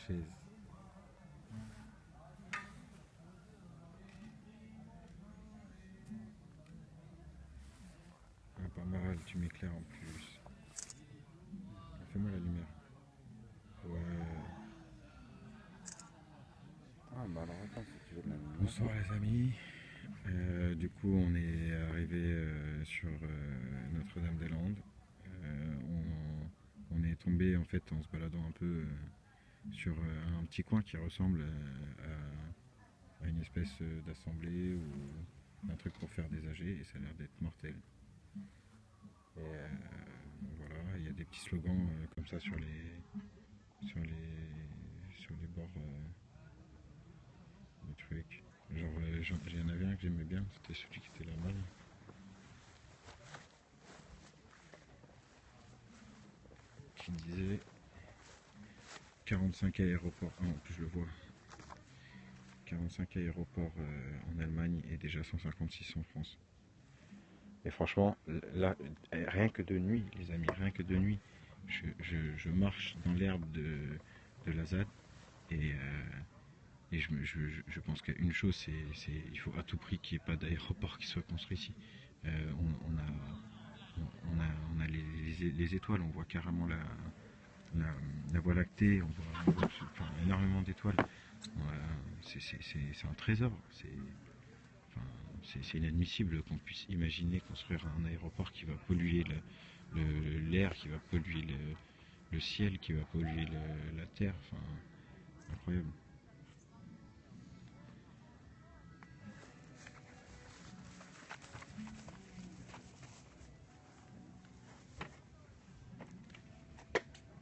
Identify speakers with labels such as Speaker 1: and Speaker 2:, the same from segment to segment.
Speaker 1: chaise. Ah, pas mal, tu m'éclaires en plus. Fais-moi la lumière. Ouais.
Speaker 2: Ah bah alors attends, si tu veux de la lumière.
Speaker 1: Bonsoir les amis. Du coup, on est arrivé sur Notre-Dame-des-Landes. On est tombé en fait en se baladant un peu sur un petit coin qui ressemble à une espèce d'assemblée ou un truc pour faire des AG et ça a l'air d'être mortel. Et voilà, il y a des petits slogans comme ça sur les bords du truc. Genre, il y en avait un que j'aimais bien, c'était celui qui était là-bas. Là. Qui disait 45 aéroports. Ah, en plus, je le vois. 45 aéroports en Allemagne et déjà 156 en France. Et franchement, là, rien que de nuit, les amis, rien que de nuit, je marche dans l'herbe de la ZAD et je pense qu'une chose, c'est il faut à tout prix qu'il n'y ait pas d'aéroport qui soit construit ici. On on a les étoiles, on voit carrément la, la Voie lactée, on voit enfin, énormément d'étoiles. C'est un trésor. Enfin, c'est inadmissible qu'on puisse imaginer construire un aéroport qui va polluer l'air, qui va polluer le ciel, qui va polluer la terre. Enfin, incroyable.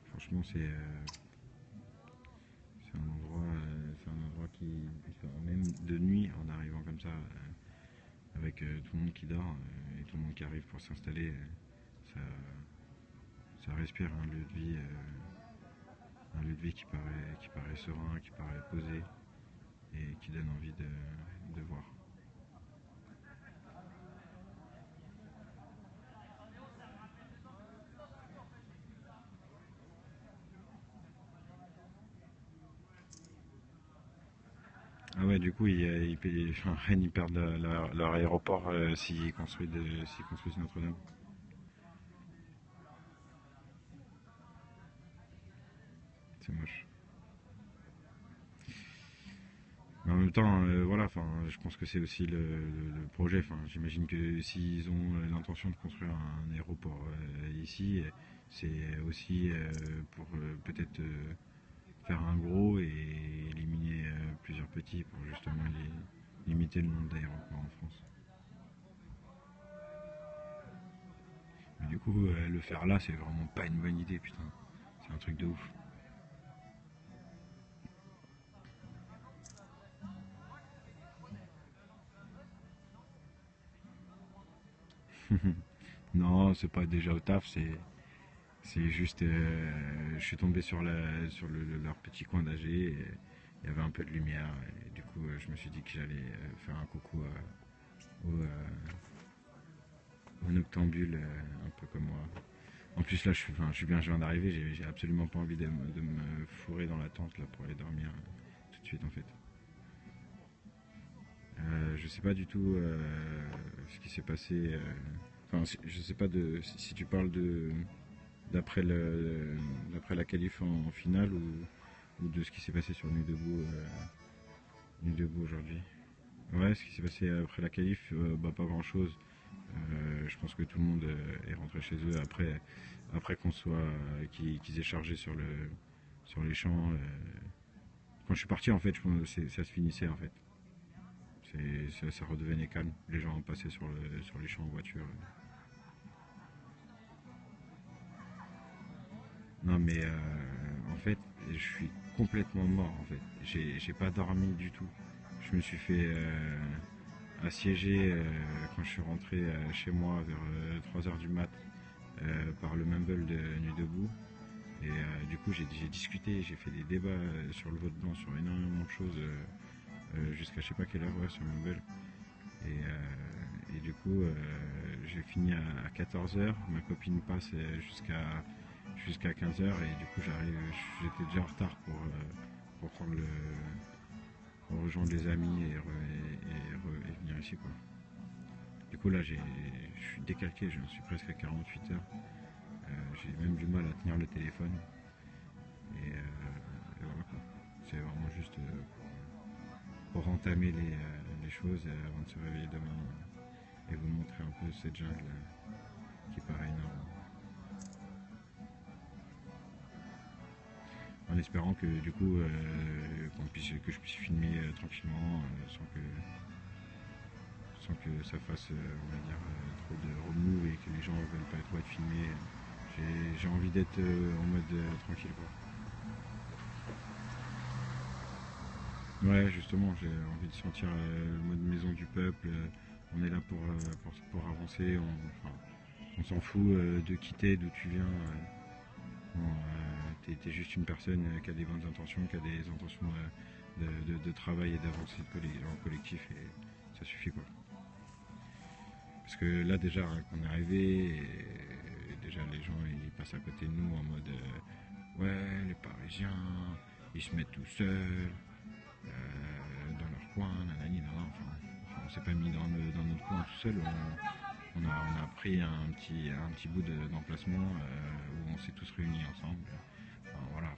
Speaker 1: Franchement, c'est un endroit qui, même de nuit, en arrivant comme ça, avec tout le monde qui dort et tout le monde qui arrive pour s'installer, ça, ça respire un lieu de vie qui paraît serein, qui paraît posé et qui donne envie de voir. Ah ouais, du coup, enfin, Rennes, ils perdent leur aéroport s'ils construisent Notre-Dame. C'est moche. Mais en même temps, voilà, enfin, je pense que c'est aussi le projet. Enfin, j'imagine que s'ils ont l'intention de construire un aéroport ici, c'est aussi pour peut-être faire un gros et éliminer plusieurs petits pour justement limiter le nombre d'aéroports en France. Mais du coup, le faire là, c'est vraiment pas une bonne idée, putain. C'est un truc de ouf. Non, c'est pas déjà au taf, c'est juste. Je suis tombé sur leur petit coin d'AG et il y avait un peu de lumière. Et du coup, je me suis dit que j'allais faire un coucou au noctambule, un peu comme moi. En plus, là, enfin, je suis bien, je viens d'arriver, j'ai absolument pas envie de me fourrer dans la tente là, pour aller dormir tout de suite en fait. Je sais pas du tout ce qui s'est passé. Enfin, je sais pas si tu parles d'après d'après la qualif en finale ou de ce qui s'est passé sur Nuit debout aujourd'hui. Ouais, ce qui s'est passé après la qualif, bah, pas grand chose. Je pense que tout le monde est rentré chez eux après qu'on soit qu'ils aient chargé sur les champs. Quand je suis parti en fait, je pense que ça se finissait en fait. Ça redevenait calme. Les gens passaient sur les champs en voiture. Non mais en fait, je suis complètement mort en fait. J'ai pas dormi du tout. Je me suis fait assiéger quand je suis rentré chez moi vers 3 heures du mat par le mumble de Nuit debout. Et du coup, j'ai discuté, j'ai fait des débats sur le vote blanc, sur énormément de choses jusqu'à je sais pas quelle heure ouais, sur Mumble. Et du coup, j'ai fini à 14 heures. Ma copine passe jusqu'à 15 heures et du coup j'étais déjà en retard pour prendre pour rejoindre les amis et venir ici quoi. Du coup là je suis décalqué, je suis presque à 48 heures. J'ai même du mal à tenir le téléphone et voilà quoi. C'est vraiment juste pour entamer les choses avant de se réveiller demain et vous montrer un peu cette jungle qui paraît énorme. En espérant que du coup que je puisse filmer tranquillement sans que ça fasse on va dire trop de remous et que les gens ne veulent pas trop être filmés. J'ai envie d'être en mode tranquille quoi. Ouais justement j'ai envie de sentir le mode maison du peuple. On est là pour avancer, on s'en fout de quitter d'où tu viens. Bon, t'es juste une personne qui a des bonnes intentions, qui a des intentions de travail et d'avancer en collectif et ça suffit quoi. Parce que là déjà qu'on est arrivé, et déjà les gens ils passent à côté de nous en mode ouais les Parisiens ils se mettent tout seuls dans leur coin, nanani, nanana, on s'est pas mis dans notre coin tout seul, on a pris un petit bout d'emplacement où on s'est tous réunis ensemble. Enfin, voilà,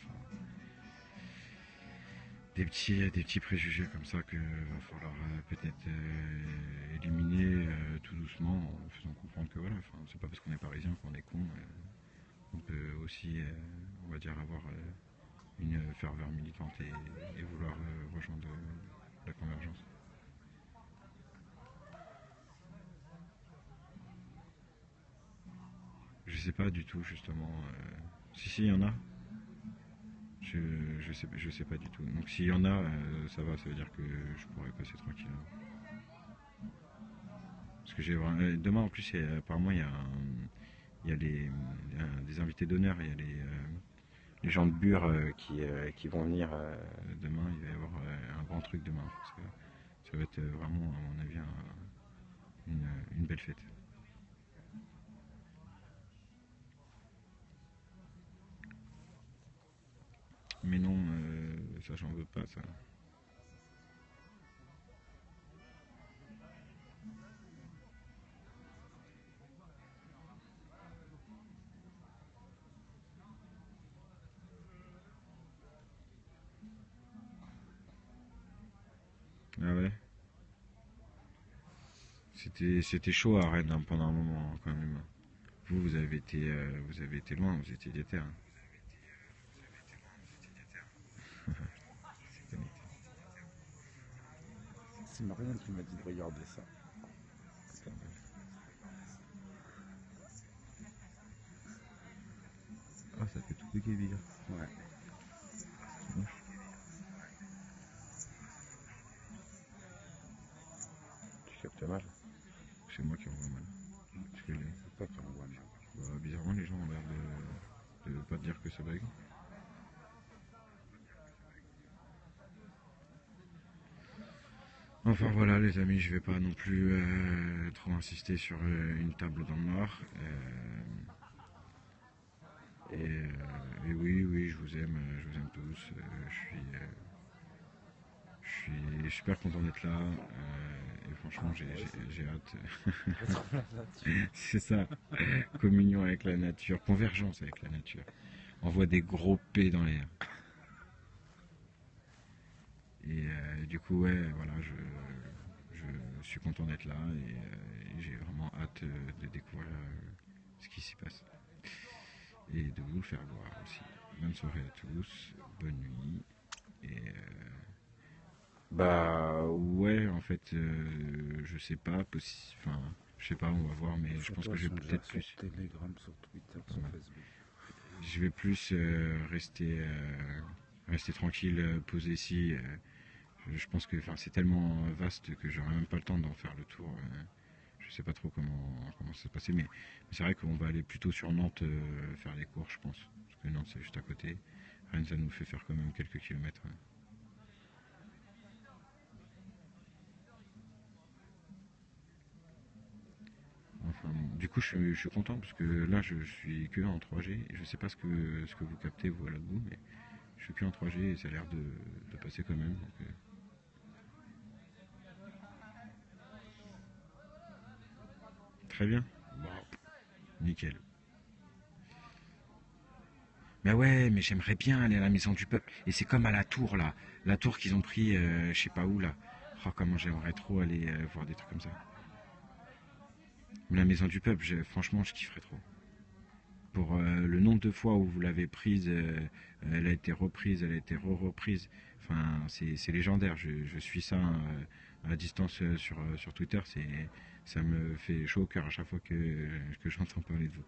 Speaker 1: des petits préjugés comme ça qu'il va falloir peut-être éliminer tout doucement en faisant comprendre que voilà, c'est pas parce qu'on est parisien qu'on est con. On peut aussi, on va dire, avoir une ferveur militante et vouloir rejoindre la convergence. Je sais pas du tout justement. Si il y en a. Je sais pas du tout. Donc s'il y en a, ça va, ça veut dire que je pourrais passer tranquille. Parce que demain en plus apparemment il y a des invités d'honneur, il y a les gens de Bure qui vont venir demain, il va y avoir un grand truc demain. Ça va être vraiment à mon avis une belle fête. Mais non, ça j'en veux pas ça. Ah ouais. C'était chaud à Rennes hein, pendant un moment hein, quand même. Vous avez été loin, vous étiez déter. Hein.
Speaker 2: C'est Marianne qui m'a dit de regarder ça.
Speaker 1: Ah, ça fait tout bugger bizarre.
Speaker 2: Ouais.
Speaker 1: Tu captes mal. C'est moi qui envoie mal.
Speaker 2: C'est toi qui envoie mal.
Speaker 1: Bah, bizarrement, les gens ont l'air de pas te dire que ça bug. Enfin voilà les amis, je vais pas non plus trop insister sur une table dans le noir. Et oui, je vous aime tous. Je suis super content d'être là. Et franchement, j'ai hâte. C'est ça. Communion avec la nature, convergence avec la nature. Envoie des gros P dans l'air. Et du coup, ouais, voilà, je suis content d'être là et j'ai vraiment hâte de découvrir ce qui s'y passe. Et de vous le faire voir aussi. Bonne soirée à tous, bonne nuit. Et bah ouais, en fait, je sais pas, enfin, je sais pas, on va voir, mais je pense que je vais peut-être plus.
Speaker 2: Sur Telegram, sur Twitter, sur Facebook.
Speaker 1: Je vais plus rester tranquille, posé ici. Je pense que c'est tellement vaste que j'aurai même pas le temps d'en faire le tour. Je sais pas trop comment ça va se passer, mais c'est vrai qu'on va aller plutôt sur Nantes faire les cours, je pense. Parce que Nantes c'est juste à côté. Rennes ça nous fait faire quand même quelques kilomètres. Enfin Enfin, du coup, je suis content parce que là, je suis que en 3G. Et je sais pas ce que vous captez vous à la bout, mais je suis que en 3G et ça a l'air de passer quand même. Donc, très bien. Bon, nickel. Mais ouais, mais j'aimerais bien aller à la maison du peuple. Et c'est comme à la tour là, la tour qu'ils ont pris, je sais pas où là. Oh, comment j'aimerais trop aller voir des trucs comme ça. Mais la maison du peuple, franchement, je kifferais trop. Pour le nombre de fois où vous l'avez prise, elle a été reprise, elle a été re-reprise. Enfin, c'est légendaire. Je suis ça à distance sur Twitter. Ça me fait chaud au cœur à chaque fois que j'entends parler de vous.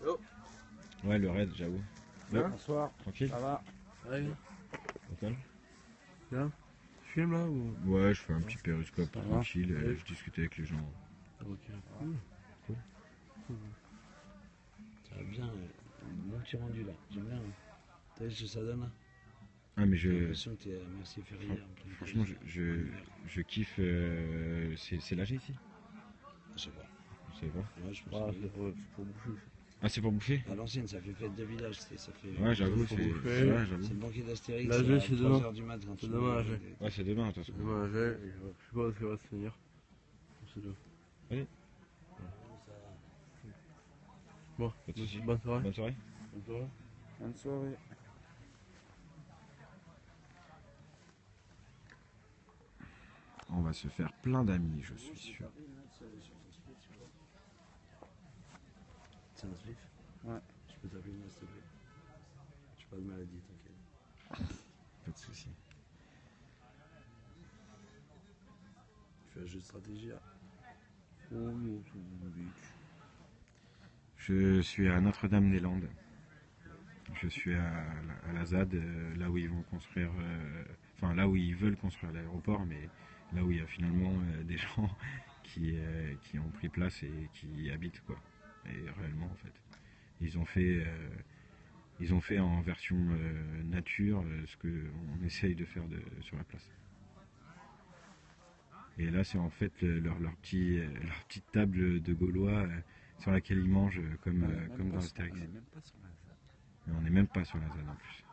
Speaker 3: Yo.
Speaker 1: Ouais, le raid, j'avoue.
Speaker 3: Hein
Speaker 2: Bonsoir.
Speaker 1: Tranquille.
Speaker 2: Ça va?
Speaker 3: Ouais,
Speaker 1: Nickel.
Speaker 3: bien. Tu filmes là ou...
Speaker 1: Ouais, je fais un petit périscope
Speaker 2: Ça va.
Speaker 1: tranquille.
Speaker 3: Ouais.
Speaker 1: Je discute avec les gens.
Speaker 3: Ok. Cool. Ça va bien, bon petit rendu là. J'aime bien. T'as vu ce que ça donne là?
Speaker 1: Ah, mais
Speaker 3: J'ai l'impression que t'es à Merci Ferrier.
Speaker 1: franchement, je kiffe. C'est l'âge ici.
Speaker 3: Je sais pas.
Speaker 1: Je sais pas.
Speaker 3: Ouais, je pense
Speaker 2: Ah,
Speaker 3: que
Speaker 2: c'est pour bouffer.
Speaker 1: Ah, c'est pour bouffer.
Speaker 3: à l'ancienne, ça fait fête de village. Ça fait...
Speaker 1: Ouais, j'avoue,
Speaker 3: c'est
Speaker 1: c'est.
Speaker 2: bouffer.
Speaker 1: Ouais, j'avoue.
Speaker 3: le banquier d'Astérix.
Speaker 2: La jeu, c'est demain.
Speaker 3: 3h du mat.
Speaker 2: C'est demain, la jeu.
Speaker 1: Ouais, c'est demain, de toute façon.
Speaker 2: Demain, je sais pas ce qu'il va se finir. C'est tout.
Speaker 1: Allez,
Speaker 2: Bon,
Speaker 1: pas de soucis.
Speaker 2: bonne soirée.
Speaker 1: Bonne soirée.
Speaker 2: Bonne soirée.
Speaker 4: Bonne soirée.
Speaker 1: On va se faire plein d'amis, je suis sûr.
Speaker 3: C'est un slip?
Speaker 4: Ouais.
Speaker 3: Je peux t'appeler moi, s'il te plaît. J'ai pas de maladie, t'inquiète.
Speaker 1: Pas de soucis.
Speaker 3: Tu fais un jeu de stratégie là?
Speaker 2: Oh, non, c'est une bitch.
Speaker 1: Je suis à Notre-Dame-des-Landes. Je suis à la ZAD, là où ils vont construire. Enfin, là où ils veulent construire l'aéroport, mais là où il y a finalement des gens qui ont pris place et qui y habitent, quoi. Et réellement, en fait. Ils ont fait en version nature ce qu'on essaye de faire sur la place. Et là, c'est en fait leur petite table de Gaulois sur laquelle ils mangent comme dans Astérix.
Speaker 2: On est même pas sur la ZAD.
Speaker 1: Mais on n'est même pas sur la ZAD en plus.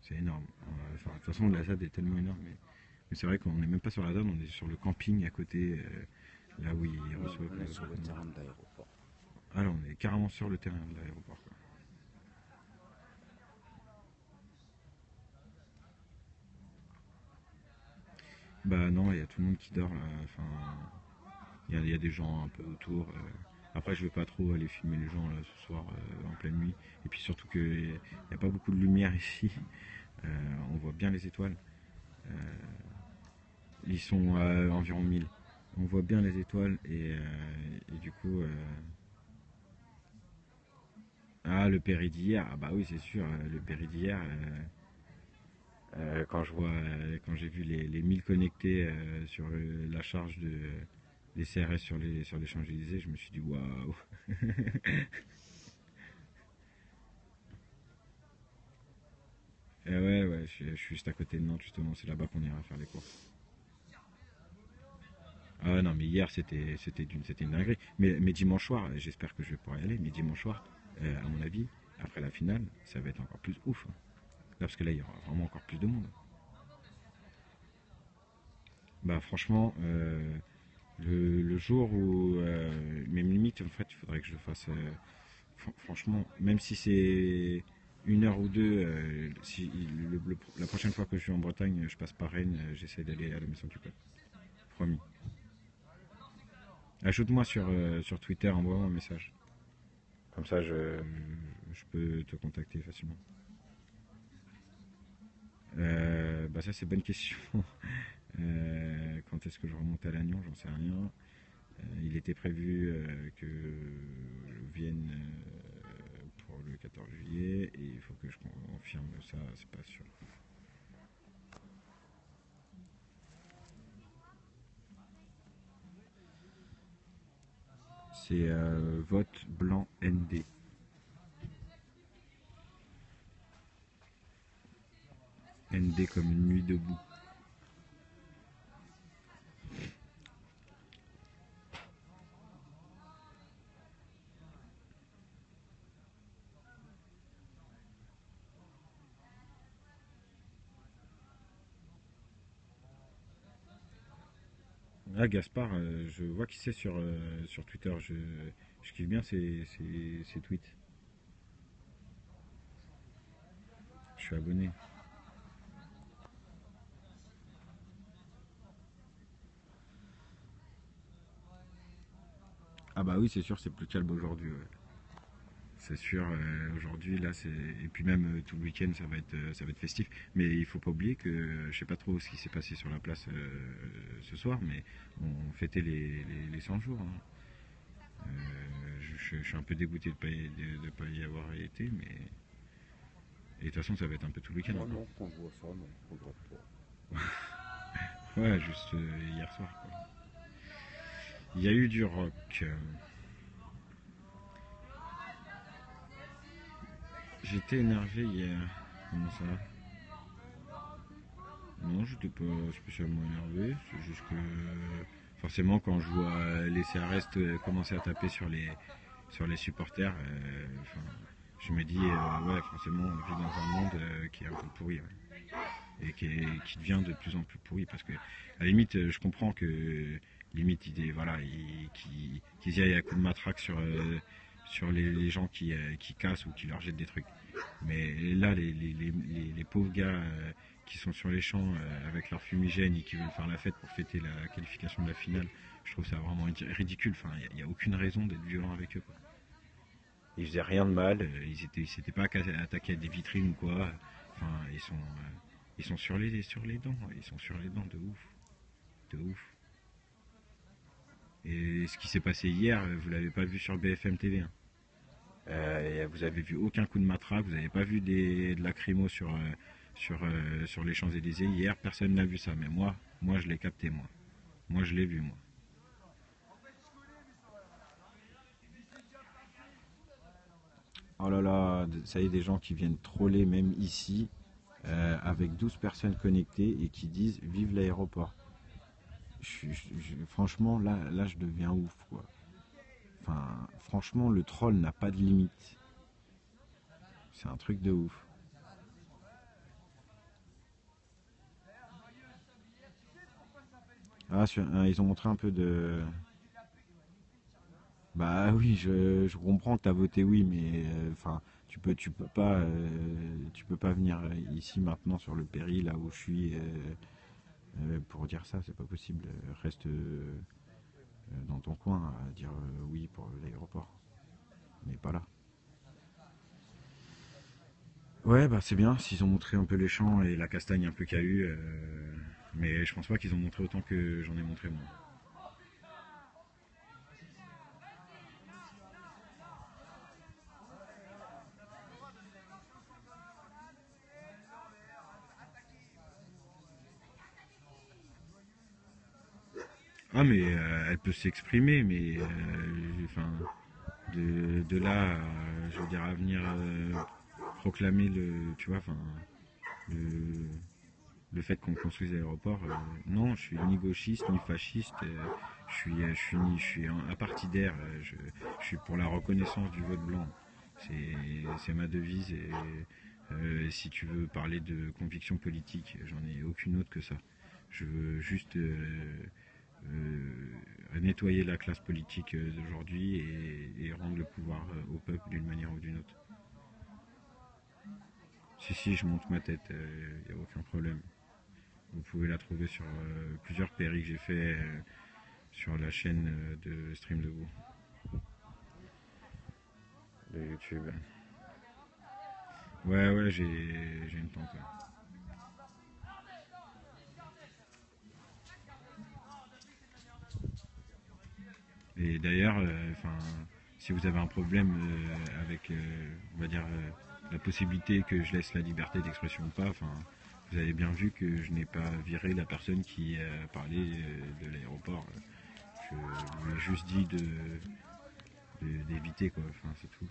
Speaker 1: C'est énorme. Enfin, de toute façon, la ZAD est tellement énorme. Mais c'est vrai qu'on n'est même pas sur la ZAD, on est sur le camping à côté, là où ils reçoivent.
Speaker 2: On est sur le terrain de l'aéroport.
Speaker 1: Ah là, on est carrément sur le terrain de l'aéroport, quoi. Bah non, il y a tout le monde qui dort là. Enfin, il y a des gens un peu autour. Après, je vais pas trop aller filmer les gens là ce soir en pleine nuit. Et puis surtout qu'il n'y a pas beaucoup de lumière ici. On voit bien les étoiles. Ils sont à environ 1000. On voit bien les étoiles et du coup. Ah, le péri d'hier. Ah bah oui, c'est sûr. Le péri d'hier. Quand j'ai vu les 1000 connectés sur la charge des CRS sur les Champs-Élysées, je me suis dit waouh. Ouais, je suis juste à côté de Nantes justement, c'est là-bas qu'on ira faire les courses. Ah non, mais hier c'était une dinguerie. Mais dimanche soir, j'espère que je vais pouvoir y aller, mais dimanche soir, à mon avis, après la finale, ça va être encore plus ouf, hein. Là, parce que là, il y aura vraiment encore plus de monde. Bah franchement, le jour où, même limite, en fait, il faudrait que je fasse, franchement, même si c'est une heure ou deux, si la prochaine fois que je suis en Bretagne, je passe par Rennes, j'essaie d'aller à la maison du peuple. Promis. Ajoute-moi sur Twitter, envoie-moi un message. Comme ça, je peux te contacter facilement. Bah ça, c'est bonne question. Quand est-ce que je remonte à Lannion, j'en sais rien. Il était prévu que je vienne pour pour le 14 juillet et il faut que je confirme ça, c'est pas sûr. C'est vote blanc ND. ND comme une nuit debout. Ah, Gaspard, je vois qui c'est sur Twitter. Je kiffe bien ses tweets. Je suis abonné. Ah bah oui, c'est sûr, c'est plus calme aujourd'hui. Ouais. C'est sûr, aujourd'hui, là, c'est. Et puis même tout le week-end, ça va être festif. Mais il faut pas oublier que je sais pas trop ce qui s'est passé sur la place ce soir, mais on fêtait les 100 jours. Hein. Je suis un peu dégoûté de pas y avoir été, mais. Et de toute façon, ça va être un peu tout le week-end.
Speaker 3: Non, non, quand je vois ça, non, je regrette pas.
Speaker 1: Ouais, juste hier soir, quoi. Il y a eu du rock. J'étais énervé hier. Comment ça? Non, j'étais pas spécialement énervé. C'est juste que forcément, quand je vois les CRS commencer à taper sur les supporters, je me dis, ouais, forcément, on vit dans un monde qui est un peu pourri. Ouais. Et qui devient de plus en plus pourri. Parce que, à la limite, je comprends que, limite, voilà, qu'ils y aillent à coups de matraque sur les gens qui cassent ou qui leur jettent des trucs. Mais là, les pauvres gars qui sont sur les champs avec leur fumigène et qui veulent faire la fête pour fêter la qualification de la finale, je trouve ça vraiment ridicule. Enfin, il n'y a aucune raison d'être violent avec eux. Quoi. Ils faisaient rien de mal, ils s'étaient pas attaqués à des vitrines ou quoi. Enfin, ils sont sur les dents, ils sont sur les dents de ouf, de ouf. Et ce qui s'est passé hier, vous l'avez pas vu sur BFM TV. Hein. Vous avez vu aucun coup de matraque, vous n'avez pas vu de lacrymo sur les Champs-Élysées. Hier, personne n'a vu ça, mais moi je l'ai capté, moi. Moi je l'ai vu, moi. Oh là là, ça y est, des gens qui viennent troller même ici, avec 12 personnes connectées et qui disent vive l'aéroport. Franchement, là, je deviens ouf, quoi. Enfin, franchement, le troll n'a pas de limite. C'est un truc de ouf. Ah, ils ont montré un peu de. Bah oui, je comprends que tu as voté oui, mais enfin, tu peux pas venir ici maintenant sur le péri, là où je suis, pour dire ça, c'est pas possible. Reste dans ton coin à dire oui pour l'aéroport, mais pas là. Ouais, bah c'est bien s'ils ont montré un peu les champs et la castagne un peu qu'il y a eu, mais je pense pas qu'ils ont montré autant que j'en ai montré moi. Ah mais elle peut s'exprimer, mais enfin de là, je veux dire à venir proclamer tu vois, enfin le, le fait qu'on construise l'aéroport, non, je suis ni gauchiste ni fasciste, je suis apartidaire, je suis pour la reconnaissance du vote blanc. C'est ma devise et si tu veux parler de conviction politique, j'en ai aucune autre que ça. Je veux juste nettoyer la classe politique d'aujourd'hui et rendre le pouvoir au peuple d'une manière ou d'une autre. Si, je monte ma tête, il n'y a aucun problème. Vous pouvez la trouver sur plusieurs péris que j'ai fait sur la chaîne de Stream Debout de YouTube. Ouais, j'ai une tente. Ouais. Et d'ailleurs, si vous avez un problème avec, on va dire, la possibilité que je laisse la liberté d'expression ou pas, enfin, vous avez bien vu que je n'ai pas viré la personne qui parlait de l'aéroport. Je lui ai juste dit d'éviter, quoi, enfin, c'est tout.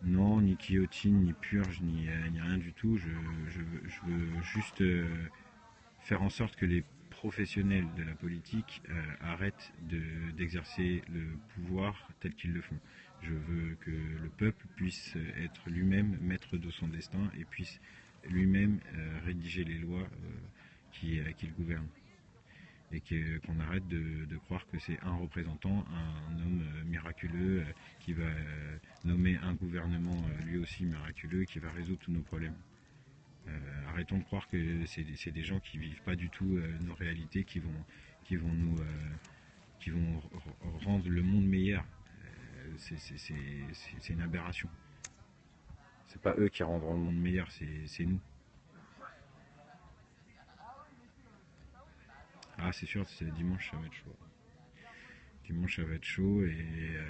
Speaker 1: Non, ni guillotine, ni purge, ni rien du tout. Je veux juste faire en sorte que les professionnels de la politique arrêtent d'exercer le pouvoir tel qu'ils le font. Je veux que le peuple puisse être lui-même maître de son destin et puisse lui-même rédiger les lois qui le gouvernent. Et qu'on arrête de croire que c'est un représentant, un homme miraculeux qui va nommer un gouvernement lui aussi miraculeux qui va résoudre tous nos problèmes. Arrêtons de croire que c'est des gens qui vivent pas du tout nos réalités, qui vont rendre le monde meilleur. C'est une aberration. C'est pas eux qui rendront le monde meilleur, c'est nous. Ah, c'est sûr, c'est dimanche, ça va être chaud. Dimanche, ça va être chaud et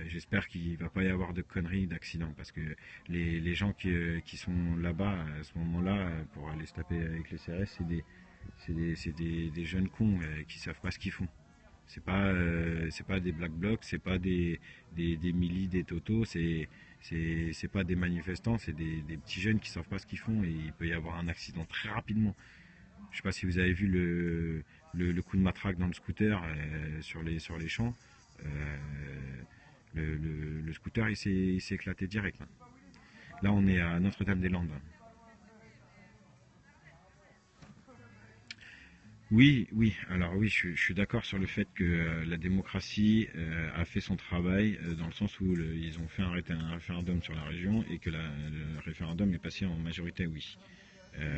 Speaker 1: j'espère qu'il va pas y avoir de conneries, d'accidents parce que les gens qui sont là-bas à ce moment-là pour aller se taper avec les CRS, c'est des jeunes cons qui savent pas ce qu'ils font. C'est pas des black blocs, c'est pas des milis, des totos, c'est pas des manifestants, c'est des petits jeunes qui savent pas ce qu'ils font et il peut y avoir un accident très rapidement. Je sais pas si vous avez vu le coup de matraque dans le scooter sur les champs. Le scooter il s'est éclaté direct. Là on est à Notre-Dame-des-Landes. Oui, alors oui, je suis d'accord sur le fait que la démocratie a fait son travail dans le sens où ils ont fait un référendum sur la région et que le référendum est passé en majorité oui.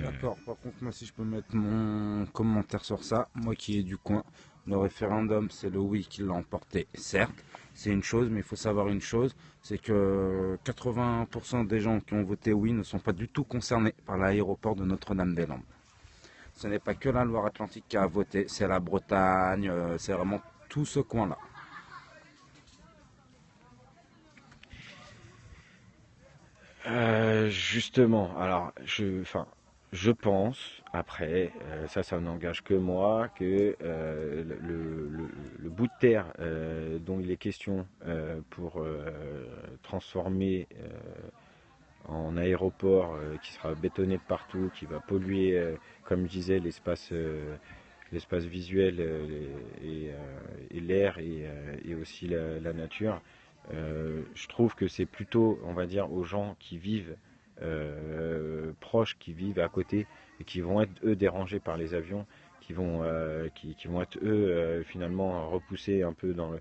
Speaker 4: D'accord, par contre, moi, si je peux mettre mon commentaire sur ça, moi qui est du coin, le référendum, c'est le oui qui l'a emporté, certes, c'est une chose, mais il faut savoir une chose, c'est que 80% des gens qui ont voté oui ne sont pas du tout concernés par l'aéroport de Notre-Dame-des-Landes. Ce n'est pas que la Loire-Atlantique qui a voté, c'est la Bretagne, c'est vraiment tout ce coin-là.
Speaker 1: Justement, alors je pense, après, ça n'engage que moi, que le bout de terre dont il est question pour transformer en aéroport qui sera bétonné de partout, qui va polluer, comme je disais, l'espace visuel et l'air et aussi la nature. Je trouve que c'est plutôt, on va dire, aux gens qui vivent proches, qui vivent à côté et qui vont être eux dérangés par les avions, qui vont être eux finalement repoussés un peu dans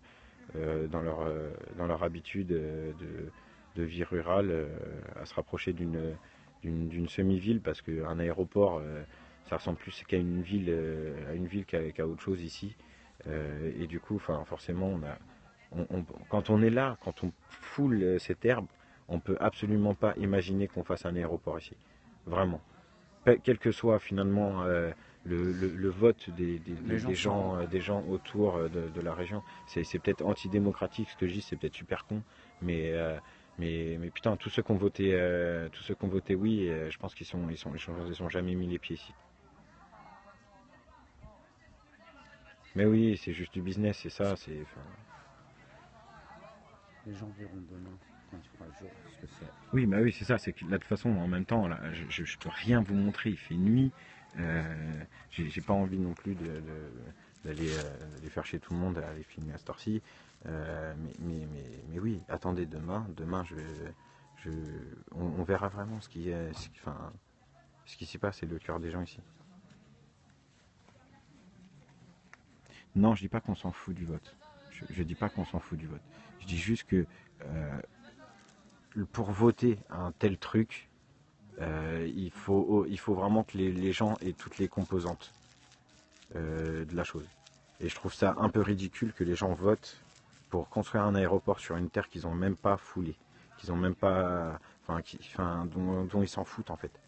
Speaker 1: leur habitude de vie rurale à se rapprocher d'une semi-ville parce qu'un aéroport ça ressemble plus qu'à une ville qu'à autre chose ici et du coup forcément quand on est là, quand on foule cette herbe, on peut absolument pas imaginer qu'on fasse un aéroport ici. Vraiment. Quel que soit finalement le vote des gens autour de la région, c'est peut-être antidémocratique ce que je dis, c'est peut-être super con, mais putain, tous ceux qui ont voté, oui, je pense qu'ils sont jamais mis les pieds ici. Mais oui, c'est juste du business, c'est ça,
Speaker 4: Les gens verront demain, quand il fera jour, ce que c'est.
Speaker 1: Oui, bah oui, c'est ça. C'est que là, de toute façon, en même temps, là, je peux rien vous montrer. Il fait nuit. J'ai pas envie non plus d'aller faire chez tout le monde, aller filmer à cette heure-ci. Mais oui, attendez demain. Demain, on verra vraiment ce qui s'y passe et le cœur des gens ici. Non, je dis pas qu'on s'en fout du vote. Je dis pas qu'on s'en fout du vote. Je dis juste que pour voter un tel truc, il faut vraiment que les gens aient toutes les composantes de la chose. Et je trouve ça un peu ridicule que les gens votent pour construire un aéroport sur une terre qu'ils n'ont même pas foulée, qu'ils ont même pas, dont ils s'en foutent en fait.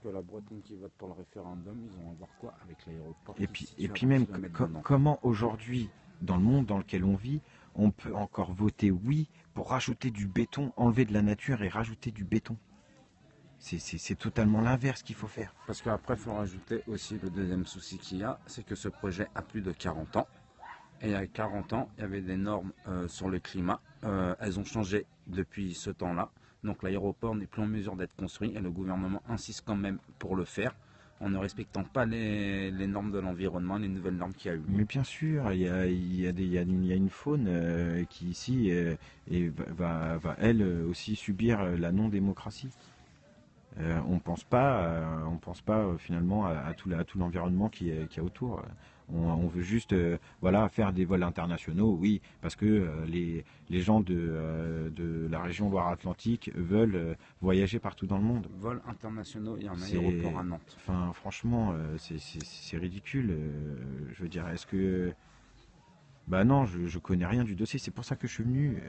Speaker 4: que la Bretagne qui vote pour le référendum, ils vont avoir quoi avec l'aéroport
Speaker 1: Et
Speaker 4: qui
Speaker 1: puis,
Speaker 4: se situe à 20
Speaker 1: même,
Speaker 4: kilomètres dedans.
Speaker 1: comment aujourd'hui, dans le monde dans lequel on vit, on peut encore voter oui pour rajouter du béton, enlever de la nature et rajouter du béton? C'est totalement l'inverse qu'il faut faire.
Speaker 4: Parce qu'après, il faut rajouter aussi le deuxième souci qu'il y a, c'est que ce projet a plus de 40 ans. Et il y a 40 ans, il y avait des normes sur le climat. Elles ont changé depuis ce temps-là. Donc l'aéroport n'est plus en mesure d'être construit et le gouvernement insiste quand même pour le faire en ne respectant pas les normes de l'environnement, les nouvelles normes qu'il y a eu.
Speaker 1: Mais bien sûr, il y a une faune qui ici va elle aussi subir la non-démocratie. On pense pas finalement à tout l'environnement qui est autour. On veut juste voilà, faire des vols internationaux, oui, parce que les gens de la région Loire-Atlantique veulent voyager partout dans le monde.
Speaker 4: Vols internationaux, il y a un
Speaker 1: C'est-
Speaker 4: aéroport à Nantes.
Speaker 1: Enfin, franchement, c'est ridicule. Je veux dire, est-ce que... Bah non, je connais rien du dossier, c'est pour ça que je suis venu.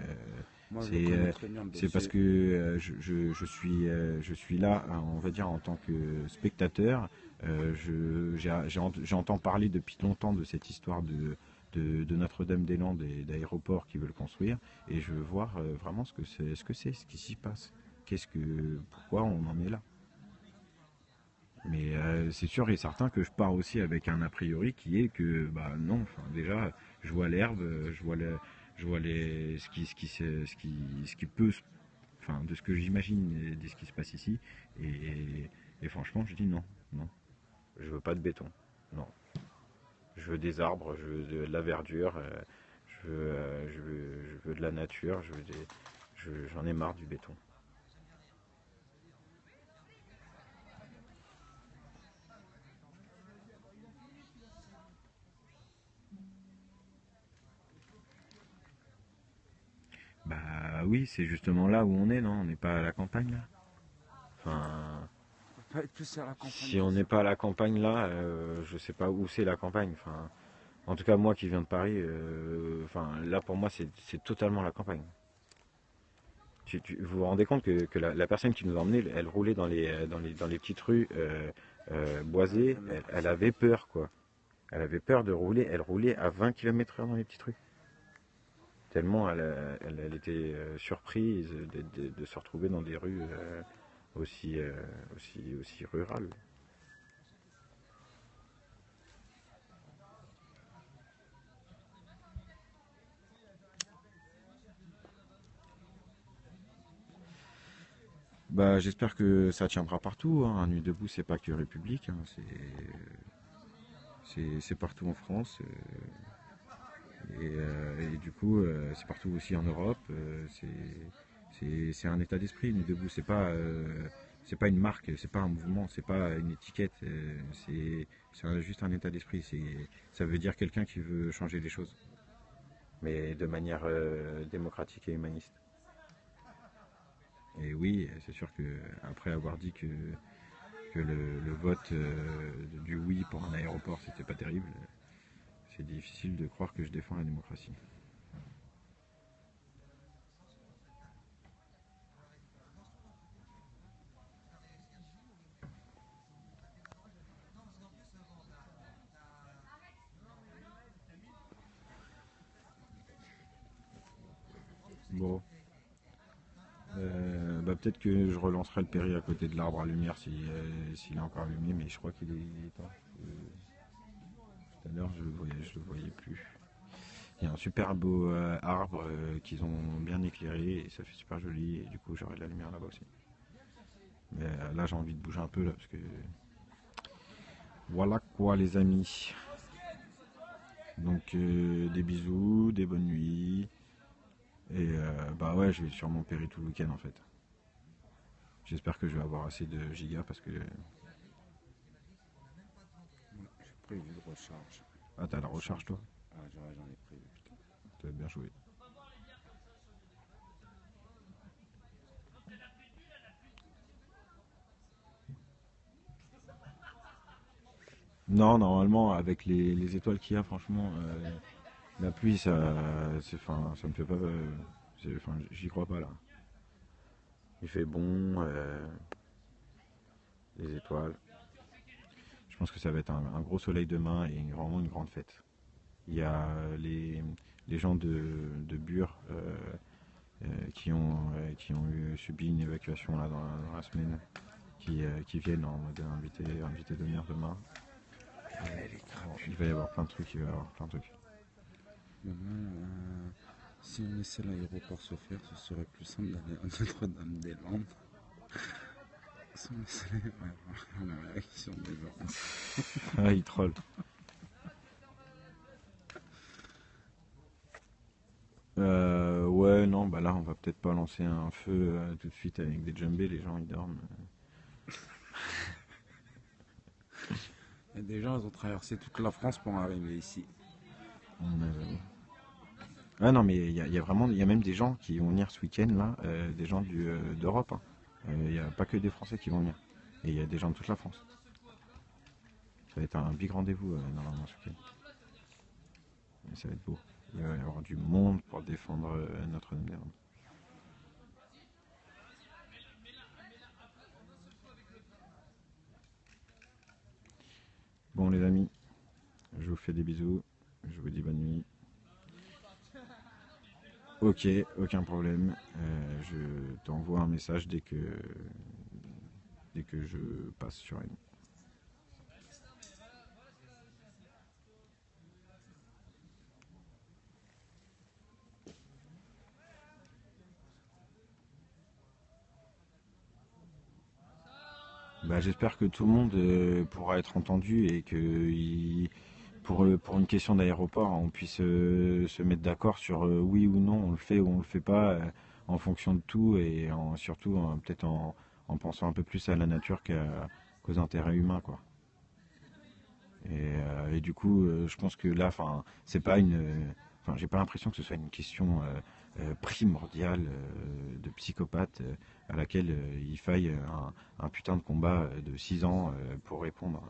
Speaker 4: Moi, je
Speaker 1: C'est
Speaker 4: connais très bien le
Speaker 1: c'est
Speaker 4: dossier.
Speaker 1: parce que je suis là, on va dire, en tant que spectateur. J'entends parler depuis longtemps de cette histoire de Notre-Dame-des-Landes et d'aéroports qui veulent construire. Et je veux voir vraiment ce qui s'y passe. Pourquoi on en est là. Mais c'est sûr et certain que je pars aussi avec un a priori qui est que, bah non, enfin, déjà, je vois l'herbe, je vois ce qui peut, enfin, de ce que j'imagine et de ce qui se passe ici. Et franchement, je dis non, non. Je veux pas de béton, non. Je veux des arbres, je veux de la verdure, je veux de la nature, j'en ai marre du béton. Bah oui, c'est justement là où on est, non? On n'est pas à la campagne là. Enfin,
Speaker 4: On peut pas être plus à la campagne.
Speaker 1: si on n'est pas à la campagne là, je sais pas où c'est la campagne. Enfin, en tout cas moi qui viens de Paris, enfin là pour moi c'est totalement la campagne. Vous vous rendez compte que la personne qui nous a emmenés, elle roulait dans les petites rues boisées, elle avait peur quoi. Elle avait peur de rouler, elle roulait à 20 km/h dans les petites rues. Tellement elle était surprise de se retrouver dans des rues aussi rurales. Bah, j'espère que ça tiendra partout, hein. Nuit debout, c'est pas que République, hein. C'est partout en France. Et du coup, c'est partout aussi en Europe. C'est un état d'esprit. Nuit debout, c'est pas une marque, c'est pas un mouvement, c'est pas une étiquette. Juste un état d'esprit. Ça veut dire quelqu'un qui veut changer les choses, mais de manière démocratique et humaniste. Et oui, c'est sûr que après avoir dit que le vote du oui pour un aéroport, c'était pas terrible, c'est difficile de croire que je défends la démocratie. Bon. Bah, peut-être que je relancerai le péri à côté de l'arbre à lumière s'il est encore allumé, mais je crois qu'il est éteint. Tout à l'heure, je le voyais plus. Il y a un super beau arbre qu'ils ont bien éclairé et ça fait super joli. Et du coup, j'aurai de la lumière là-bas aussi. Mais là, j'ai envie de bouger un peu là parce que voilà quoi, les amis. Donc, des bisous, des bonnes nuits. Et bah ouais, je vais sûrement périr tout le week-end en fait. J'espère que je vais avoir assez de gigas parce que.
Speaker 4: J'ai prévu de recharge.
Speaker 1: Ah, t'as la recharge toi?
Speaker 4: Ah, j'en ai prévu, putain.
Speaker 1: T'as bien joué. Non, normalement, avec les étoiles qu'il y a, franchement, la pluie, ça me fait pas. J'y crois pas là. Il fait bon. les étoiles. Je pense que ça va être un gros soleil demain et vraiment une grande fête. Il y a les gens de Bure qui ont subi une évacuation là dans la semaine, qui viennent en mode invité d'honneur demain. Il va y avoir plein de trucs, il va y avoir plein de trucs.
Speaker 4: Demain, si on laissait l'aéroport se faire, ce serait plus simple d'aller à Notre-Dame-des-Landes. Si on laissait la réaction des gens.
Speaker 1: Ah, il troll. Ouais, non, bah là, on va peut-être pas lancer un feu tout de suite avec des djembés, les gens ils dorment.
Speaker 4: Et des gens, ils ont traversé toute la France pour arriver ici.
Speaker 1: Ah non, mais il y a vraiment, il y a même des gens qui vont venir ce week-end là, des gens d'Europe. Hein. Il n'y a pas que des Français qui vont venir. Et il y a des gens de toute la France. Ça va être un big rendez-vous normalement ce week-end. Et ça va être beau. Il va y avoir du monde pour défendre Notre-Dame-des-Landes. Bon les amis, je vous fais des bisous. Je vous dis bonne nuit. Ok, aucun problème. Je t'envoie un message dès que je passe sur elle. Bah, j'espère que tout le monde pourra être entendu et que pour une question d'aéroport, on puisse se mettre d'accord sur oui ou non, on le fait ou on le fait pas, en fonction de tout et surtout peut-être en pensant un peu plus à la nature qu'aux intérêts humains, quoi. Et du coup, je pense que là, enfin, c'est pas j'ai pas l'impression que ce soit une question primordiale de psychopathe à laquelle il faille un putain de combat de 6 ans pour répondre.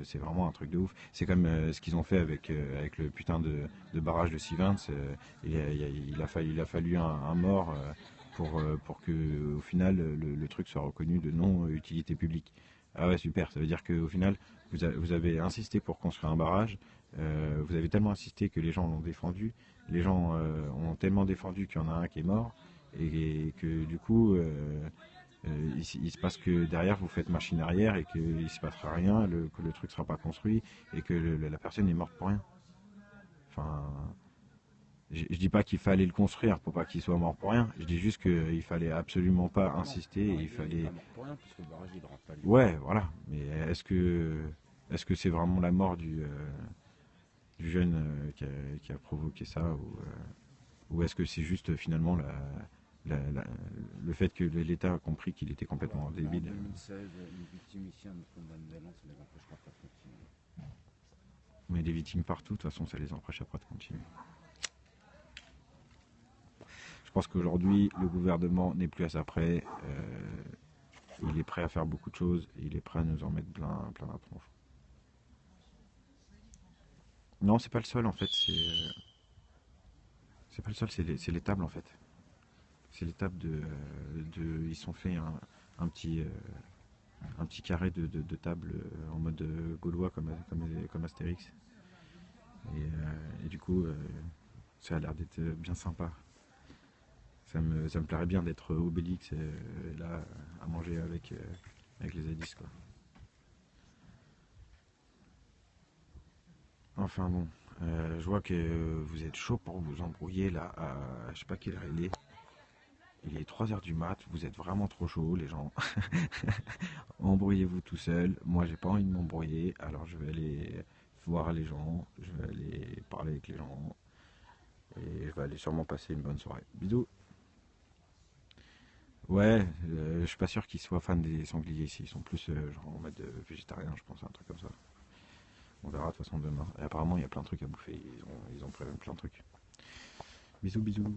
Speaker 1: C'est vraiment un truc de ouf. C'est comme ce qu'ils ont fait avec le putain de barrage de Sivins. Il a fallu un mort pour que au final le truc soit reconnu de non-utilité publique. Ah ouais, super. Ça veut dire qu'au final, vous avez insisté pour construire un barrage. Vous avez tellement insisté que les gens l'ont défendu. Les gens ont tellement défendu qu'il y en a un qui est mort. Et que du coup, il se passe que derrière, vous faites machine arrière et qu'il ne se passera rien, que le truc ne sera pas construit et que la personne est morte pour rien. Enfin, je dis pas qu'il fallait le construire pour pas qu'il soit mort pour rien. Je dis juste qu'il fallait absolument pas insister. Et il fallait. Ouais, voilà. Mais est-ce que c'est vraiment la mort du jeune qui a provoqué ça ou est-ce que c'est juste finalement le fait que l'État a compris qu'il était complètement débile?
Speaker 4: En 2016, une victime ici à Notre-Dame-des-Landes, ça les empêchera pas de continuer.
Speaker 1: Mais des victimes partout, de toute façon, ça les empêchera pas de continuer. Je pense qu'aujourd'hui, le gouvernement n'est plus à sa près. Il est prêt à faire beaucoup de choses et il est prêt à nous en mettre plein la tronche. Non, c'est pas le seul en fait. C'est pas le seul, c'est les tables en fait. C'est les tables ils sont fait un petit carré de table en mode gaulois comme Astérix. Et du coup, ça a l'air d'être bien sympa. Ça me plairait bien d'être Obélix là à manger avec les Zadis quoi. Enfin bon, je vois que vous êtes chaud pour vous embrouiller là je sais pas quelle heure il est. Il est 3 h du mat, vous êtes vraiment trop chaud les gens. Embrouillez-vous tout seul. Moi j'ai pas envie de m'embrouiller, alors je vais aller voir les gens, je vais aller parler avec les gens. Et je vais aller sûrement passer une bonne soirée. Bisous. Ouais, je suis pas sûr qu'ils soient fans des sangliers ici. Ils sont plus genre en mode végétarien, je pense, un truc comme ça. On verra de toute façon demain. Et apparemment, il y a plein de trucs à bouffer. Ils ont prévu plein de trucs. Bisous, bisous.